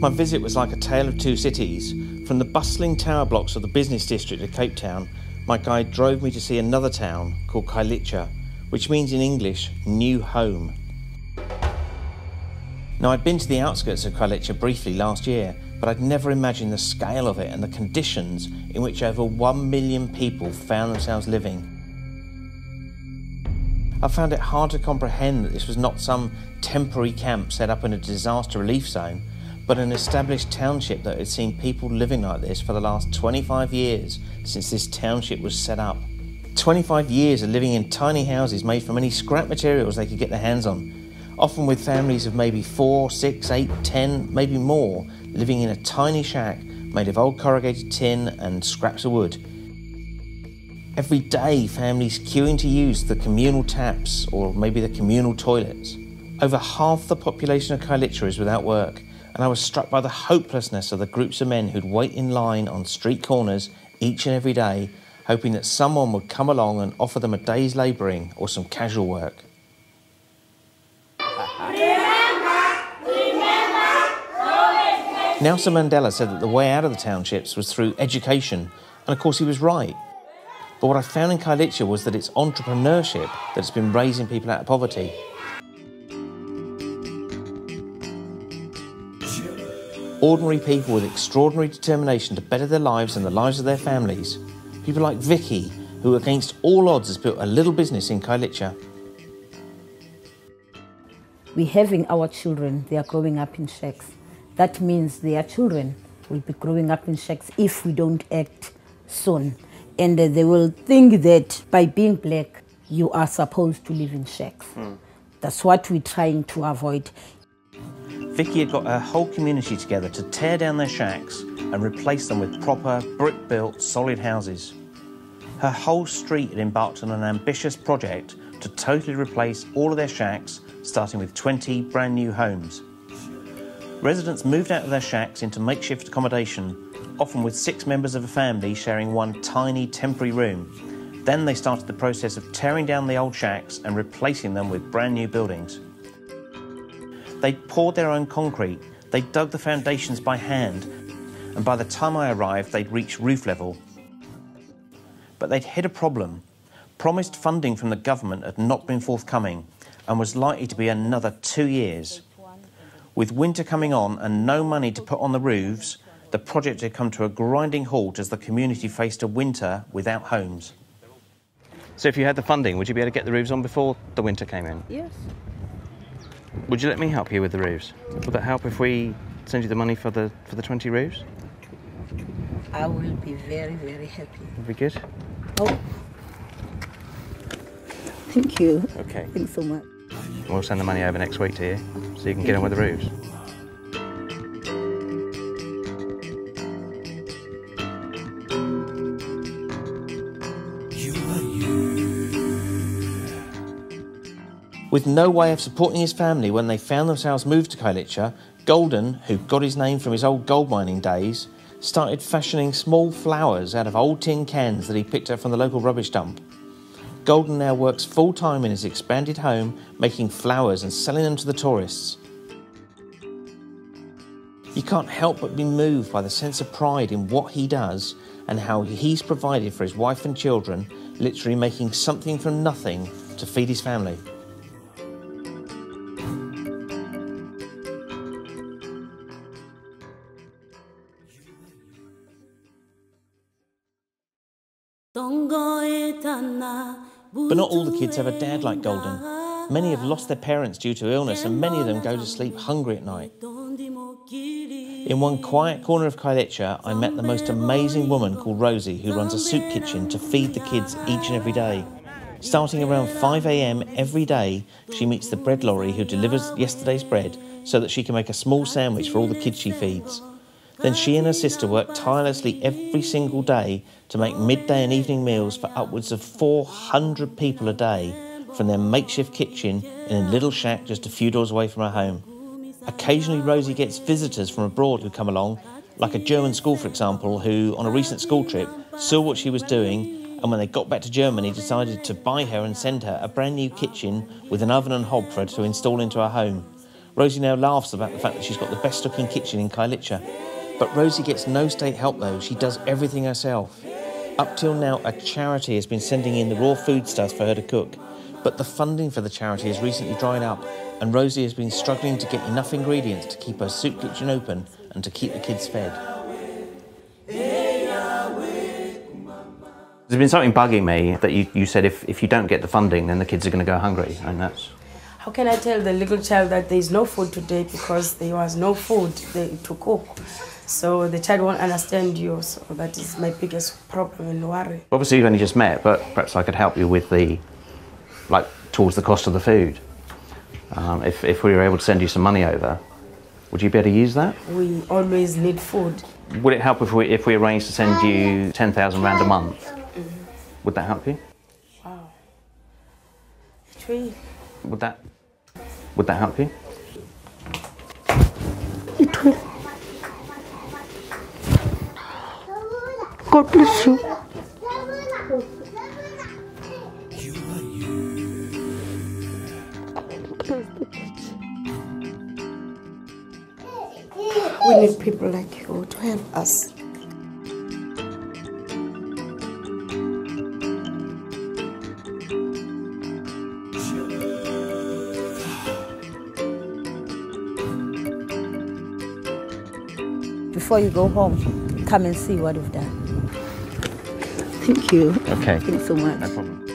My visit was like a tale of two cities. From the bustling tower blocks of the business district of Cape Town, my guide drove me to see another town called Khayelitsha, which means in English, new home. Now, I'd been to the outskirts of Khayelitsha briefly last year, but I'd never imagined the scale of it and the conditions in which over 1 million people found themselves living. I found it hard to comprehend that this was not some temporary camp set up in a disaster relief zone, but an established township that had seen people living like this for the last 25 years since this township was set up. 25 years of living in tiny houses made from any scrap materials they could get their hands on, often with families of maybe 4, 6, 8, 10, maybe more, living in a tiny shack made of old corrugated tin and scraps of wood. Every day, families queuing to use the communal taps or maybe the communal toilets. Over half the population of Khayelitsha is without work, and I was struck by the hopelessness of the groups of men who'd wait in line on street corners each and every day, hoping that someone would come along and offer them a day's labouring or some casual work. Nelson Mandela said that the way out of the townships was through education, and of course he was right. But what I found in Khayelitsha was that it's entrepreneurship that's been raising people out of poverty. Ordinary people with extraordinary determination to better their lives and the lives of their families. People like Vicky, who against all odds has built a little business in Khayelitsha. We're having our children, they are growing up in shacks. That means their children will be growing up in shacks if we don't act soon. And they will think that by being black, you are supposed to live in shacks. That's what we're trying to avoid. Vicky had got her whole community together to tear down their shacks and replace them with proper, brick-built, solid houses. Her whole street had embarked on an ambitious project to totally replace all of their shacks, starting with 20 brand new homes. Residents moved out of their shacks into makeshift accommodation, often with 6 members of a family sharing one tiny temporary room. Then they started the process of tearing down the old shacks and replacing them with brand new buildings. They'd poured their own concrete, they dug the foundations by hand, and by the time I arrived, they'd reached roof level. But they'd hit a problem. Promised funding from the government had not been forthcoming and was likely to be another 2 years. With winter coming on and no money to put on the roofs, the project had come to a grinding halt as the community faced a winter without homes. So if you had the funding, would you be able to get the roofs on before the winter came in? Yes. Would you let me help you with the roofs? Would that help if we send you the money for the 20 roofs? I will be very, very happy. Would be good? Oh. Thank you. Okay. Thanks so much. We'll send the money over next week to you, so you can get on with the roofs. With no way of supporting his family when they found themselves moved to Khayelitsha, Golden, who got his name from his old gold mining days, started fashioning small flowers out of old tin cans that he picked up from the local rubbish dump. Golden now works full-time in his expanded home, making flowers and selling them to the tourists. You can't help but be moved by the sense of pride in what he does and how he's provided for his wife and children, literally making something from nothing to feed his family. But not all the kids have a dad like Golden. Many have lost their parents due to illness, and many of them go to sleep hungry at night. In one quiet corner of Khayelitsha, I met the most amazing woman called Rosie, who runs a soup kitchen to feed the kids each and every day. Starting around 5 a.m. every day, she meets the bread lorry who delivers yesterday's bread so that she can make a small sandwich for all the kids she feeds. Then she and her sister work tirelessly every single day to make midday and evening meals for upwards of 400 people a day from their makeshift kitchen in a little shack just a few doors away from her home. Occasionally Rosie gets visitors from abroad who come along, like a German school for example, who on a recent school trip saw what she was doing, and when they got back to Germany decided to buy her and send her a brand new kitchen with an oven and hob for her to install into her home. Rosie now laughs about the fact that she's got the best looking kitchen in Khayelitsha. But Rosie gets no state help though, she does everything herself. Up till now, a charity has been sending in the raw foodstuffs for her to cook. But the funding for the charity has recently dried up, and Rosie has been struggling to get enough ingredients to keep her soup kitchen open and to keep the kids fed. There's been something bugging me that you said if you don't get the funding, then the kids are going to go hungry, and that's... How can I tell the little child that there is no food today because there was no food to cook? So the child won't understand you, so that is my biggest problem and worry. Obviously you've only just met, but perhaps I could help you with towards the cost of the food. If we were able to send you some money over, would you be able to use that? We always need food. Would it help if we arranged to send you 10,000 rand a month? Mm-hmm. Would that help you? Wow. It will. Would that help you? It will. God bless you. We need people like you to help us. Before you go home, come and see what we've done. Thank you. Okay. Thanks so much. No problem.